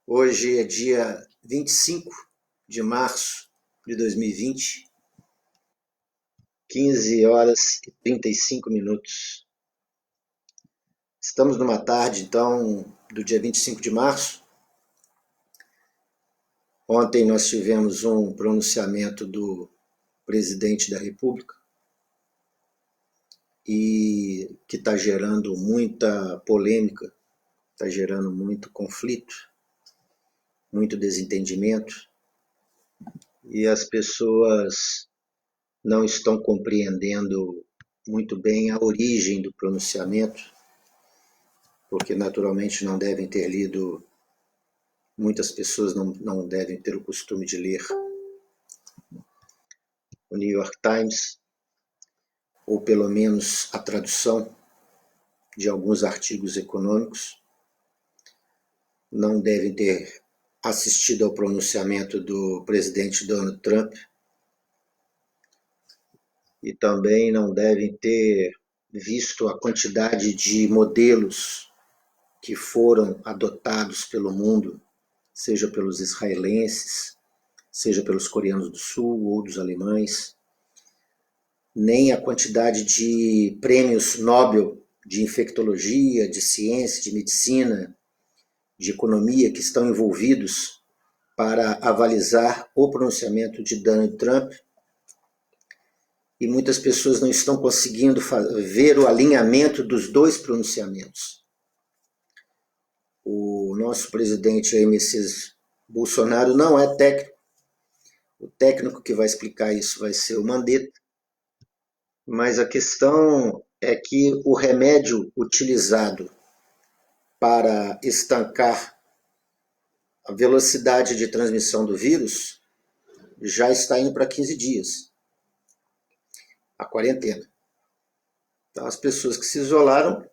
Hoje é dia 25 de março de 2020, 15 horas e 35 minutos. Estamos numa tarde, então, do dia 25 de março. Ontem nós tivemos um pronunciamento do presidente da República e que está gerando muita polêmica, está gerando muito conflito, muito desentendimento, e as pessoas não estão compreendendo muito bem a origem do pronunciamento, porque naturalmente não devem ter lido, muitas pessoas não devem ter o costume de ler o New York Times, ou pelo menos a tradução de alguns artigos econômicos, não devem ter assistido ao pronunciamento do presidente Donald Trump e também não devem ter visto a quantidade de modelos que foram adotados pelo mundo, seja pelos israelenses, seja pelos coreanos do sul ou dos alemães, nem a quantidade de prêmios Nobel de infectologia, de ciência, de medicina, de economia que estão envolvidos para avalizar o pronunciamento de Donald Trump, e muitas pessoas não estão conseguindo ver o alinhamento dos dois pronunciamentos. O nosso presidente Jair Messias Bolsonaro não é técnico. O técnico que vai explicar isso vai ser o Mandetta. Mas a questão é que o remédio utilizado para estancar a velocidade de transmissão do vírus já está indo para 15 dias, a quarentena. Então, as pessoas que se isolaram,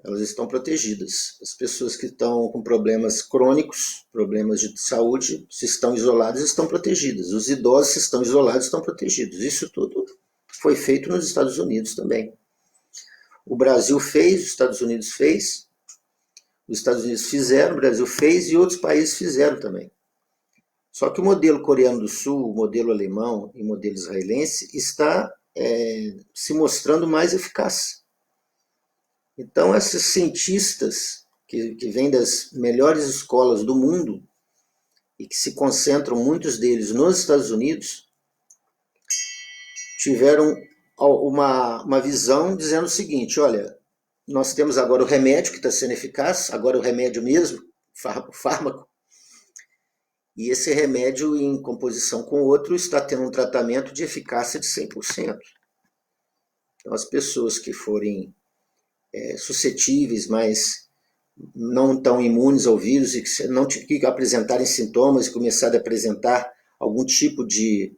elas estão protegidas. As pessoas que estão com problemas crônicos, problemas de saúde, se estão isoladas, estão protegidas. Os idosos, se estão isolados, estão protegidos. Isso tudo foi feito nos Estados Unidos também. O Brasil fez, os Estados Unidos fez, os Estados Unidos fizeram, o Brasil fez e outros países fizeram também. Só que o modelo coreano do sul, o modelo alemão e o modelo israelense está se mostrando mais eficaz. Então, esses cientistas que vêm das melhores escolas do mundo e que se concentram, muitos deles, nos Estados Unidos, tiveram uma visão dizendo o seguinte: olha, nós temos agora o remédio que está sendo eficaz, agora o remédio mesmo, o fármaco, e esse remédio, em composição com outro, está tendo um tratamento de eficácia de 100%. Então, as pessoas que forem suscetíveis, mas não tão imunes ao vírus e que apresentarem sintomas e começarem a apresentar algum tipo de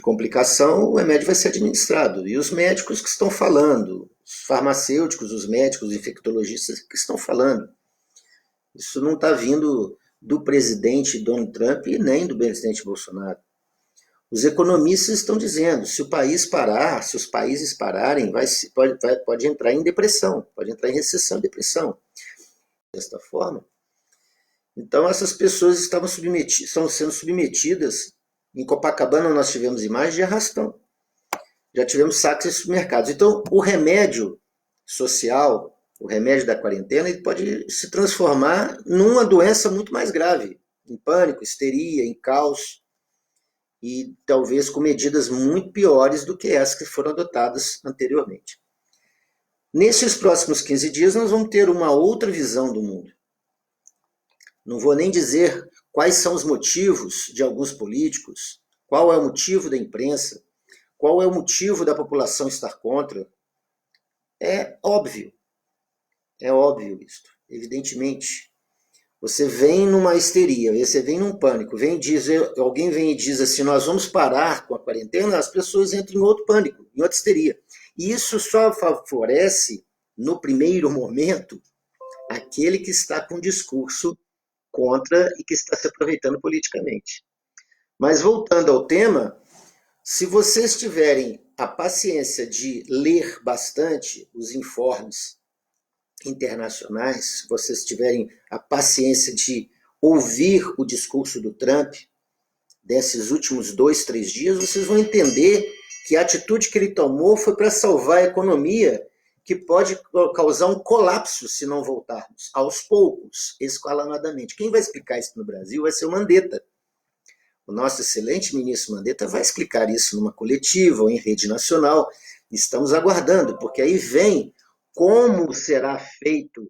complicação, o remédio vai ser administrado. E os médicos que estão falando, os farmacêuticos, os médicos, os infectologistas que estão falando. Isso não está vindo do presidente Donald Trump e nem do presidente Bolsonaro. Os economistas estão dizendo, se o país parar, se os países pararem, pode entrar em depressão, pode entrar em recessão e depressão. Desta forma, então essas pessoas estão sendo submetidas. Em Copacabana nós tivemos imagens de arrastão, já tivemos saques em supermercados. Então o remédio social, o remédio da quarentena, ele pode se transformar numa doença muito mais grave, em pânico, histeria, em caos, e talvez com medidas muito piores do que essas que foram adotadas anteriormente. Nesses próximos 15 dias nós vamos ter uma outra visão do mundo. Não vou nem dizer quais são os motivos de alguns políticos, qual é o motivo da imprensa, qual é o motivo da população estar contra. É óbvio isso, evidentemente. Você vem numa histeria, você vem num pânico, alguém vem e diz assim, nós vamos parar com a quarentena, as pessoas entram em outro pânico, em outra histeria. E isso só favorece, no primeiro momento, aquele que está com discurso contra e que está se aproveitando politicamente. Mas voltando ao tema, se vocês tiverem a paciência de ler bastante os informes internacionais, se vocês tiverem a paciência de ouvir o discurso do Trump desses últimos 2, 3 dias, vocês vão entender que a atitude que ele tomou foi para salvar a economia, que pode causar um colapso se não voltarmos, aos poucos, escalonadamente. Quem vai explicar isso no Brasil vai ser o Mandetta. O nosso excelente ministro Mandetta vai explicar isso numa coletiva ou em rede nacional. Estamos aguardando, porque aí vem como será feito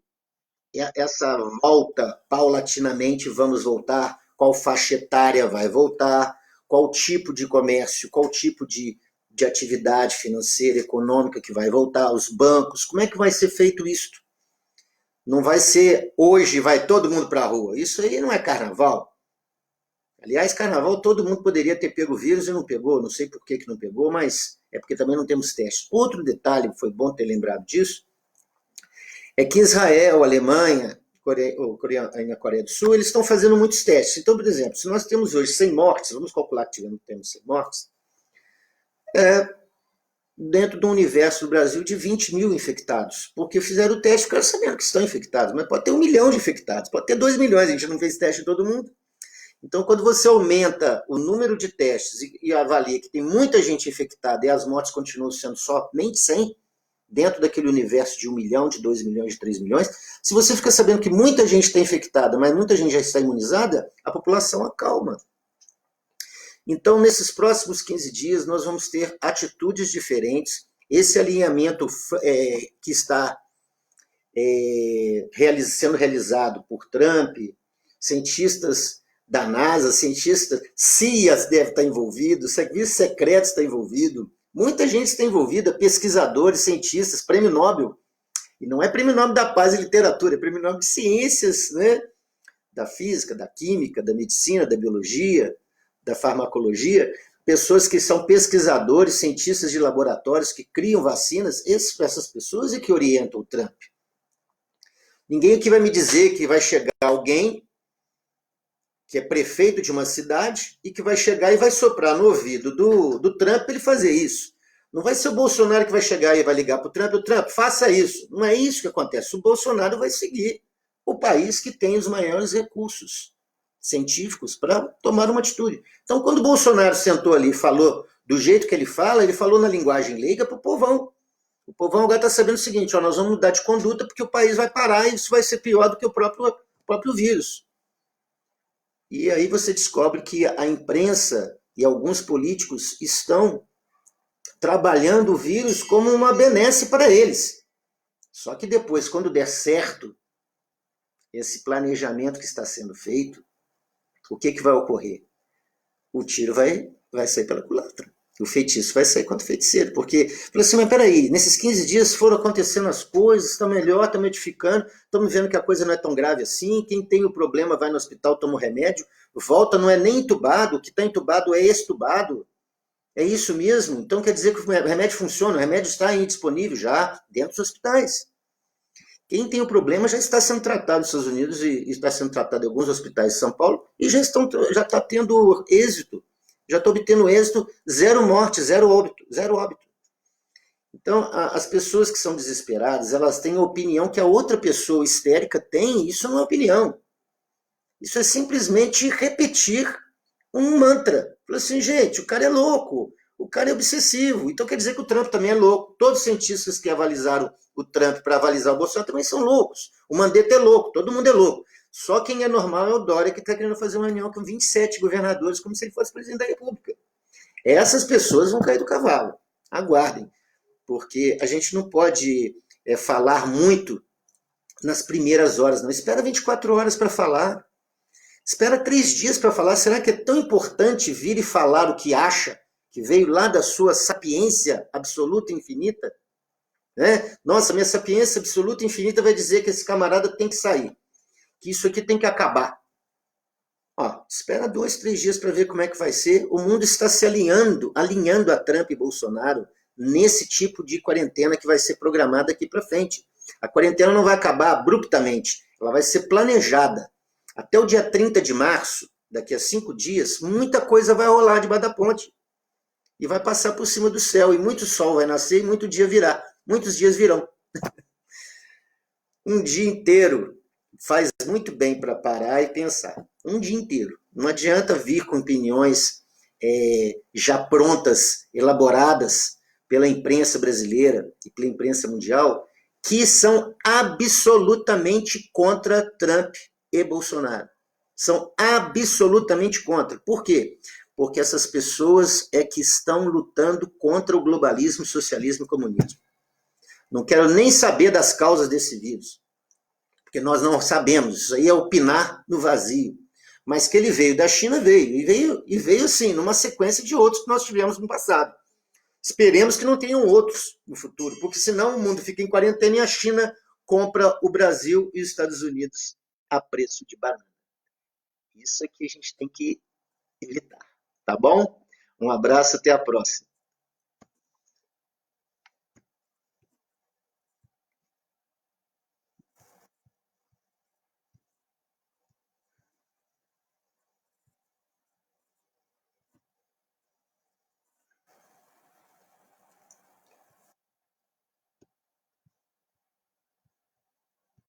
essa volta paulatinamente, vamos voltar, qual faixa etária vai voltar, qual tipo de comércio, qual tipo de atividade financeira, econômica que vai voltar, os bancos, como é que vai ser feito isso? Não vai ser hoje, vai todo mundo para a rua. Isso aí não é carnaval. Aliás, carnaval todo mundo poderia ter pego o vírus e não pegou, não sei por que não pegou, mas é porque também não temos testes. Outro detalhe, foi bom ter lembrado disso, é que Israel, Alemanha, a Coreia do Sul, eles estão fazendo muitos testes. Então, por exemplo, se nós temos hoje 100 mortes, vamos calcular que temos 100 mortes, dentro do universo do Brasil de 20 mil infectados, porque fizeram o teste, ficaram sabendo que estão infectados, mas pode ter 1 milhão de infectados, pode ter 2 milhões, a gente não fez teste em todo mundo. Então, quando você aumenta o número de testes e avalia que tem muita gente infectada e as mortes continuam sendo somente 100, dentro daquele universo de 1 milhão, de 2 milhões, de 3 milhões, se você fica sabendo que muita gente está infectada, mas muita gente já está imunizada, a população acalma. Então, nesses próximos 15 dias, nós vamos ter atitudes diferentes. Esse alinhamento que está sendo realizado por Trump, cientistas da NASA, cientistas, CIA deve estar envolvido, serviço secreto está envolvido, muita gente está envolvida, pesquisadores, cientistas, prêmio Nobel. E não é prêmio Nobel da Paz e Literatura, é prêmio Nobel de Ciências, né? Da física, da química, da medicina, da biologia, da farmacologia, pessoas que são pesquisadores, cientistas de laboratórios que criam vacinas, essas pessoas é que orientam o Trump. Ninguém aqui vai me dizer que vai chegar alguém que é prefeito de uma cidade e que vai chegar e vai soprar no ouvido do Trump para ele fazer isso. Não vai ser o Bolsonaro que vai chegar e vai ligar para o Trump, faça isso. Não é isso que acontece. O Bolsonaro vai seguir o país que tem os maiores recursos científicos para tomar uma atitude. Então, quando o Bolsonaro sentou ali e falou do jeito que ele falou na linguagem leiga para o povão. O povão agora está sabendo o seguinte, nós vamos mudar de conduta porque o país vai parar e isso vai ser pior do que o próprio vírus. E aí você descobre que a imprensa e alguns políticos estão trabalhando o vírus como uma benesse para eles. Só que depois, quando der certo esse planejamento que está sendo feito, o que vai ocorrer? O tiro vai sair pela culatra. O feitiço vai sair contra o feiticeiro. Porque, falou assim, mas peraí, nesses 15 dias foram acontecendo as coisas, está melhor, está modificando, estamos vendo que a coisa não é tão grave assim, quem tem o problema vai no hospital, toma o remédio, volta, não é nem entubado, o que está entubado é extubado. É isso mesmo? Então quer dizer que o remédio funciona, o remédio está aí disponível já dentro dos hospitais. Quem tem o problema já está sendo tratado nos Estados Unidos e está sendo tratado em alguns hospitais de São Paulo e já está tendo êxito. Já está obtendo êxito, 0 morte, 0 óbito, 0 óbito. Então, as pessoas que são desesperadas, elas têm a opinião que a outra pessoa histérica tem, isso não é opinião. Isso é simplesmente repetir um mantra. Fala assim, gente, o cara é louco, o cara é obsessivo, então quer dizer que o Trump também é louco. Todos os cientistas que avalizaram o Trump para avalizar o Bolsonaro também são loucos. O Mandetta é louco, todo mundo é louco. Só quem é normal é o Dória, que está querendo fazer uma reunião com 27 governadores, como se ele fosse presidente da República. Essas pessoas vão cair do cavalo. Aguardem. Porque a gente não pode falar muito nas primeiras horas, não. Espera 24 horas para falar. Espera 3 dias para falar. Será que é tão importante vir e falar o que acha, que veio lá da sua sapiência absoluta e infinita? Né? Nossa, minha sapiência absoluta e infinita vai dizer que esse camarada tem que sair. Que isso aqui tem que acabar. Espera 2, 3 dias para ver como é que vai ser. O mundo está se alinhando a Trump e Bolsonaro nesse tipo de quarentena que vai ser programada aqui para frente. A quarentena não vai acabar abruptamente, ela vai ser planejada. Até o dia 30 de março, daqui a 5 dias, muita coisa vai rolar debaixo da ponte. E vai passar por cima do céu, e muito sol vai nascer e muito dia virá. Muitos dias virão. Um dia inteiro faz muito bem para parar e pensar. Um dia inteiro. Não adianta vir com opiniões já prontas, elaboradas pela imprensa brasileira e pela imprensa mundial, que são absolutamente contra Trump e Bolsonaro. São absolutamente contra. Por quê? Porque essas pessoas é que estão lutando contra o globalismo, socialismo e comunismo. Não quero nem saber das causas desse vírus, porque nós não sabemos. Isso aí é opinar no vazio. Mas que ele veio da China, veio. E veio assim, numa sequência de outros que nós tivemos no passado. Esperemos que não tenham outros no futuro, porque senão o mundo fica em quarentena e a China compra o Brasil e os Estados Unidos a preço de banana. Isso é que a gente tem que evitar, tá bom? Um abraço, até a próxima.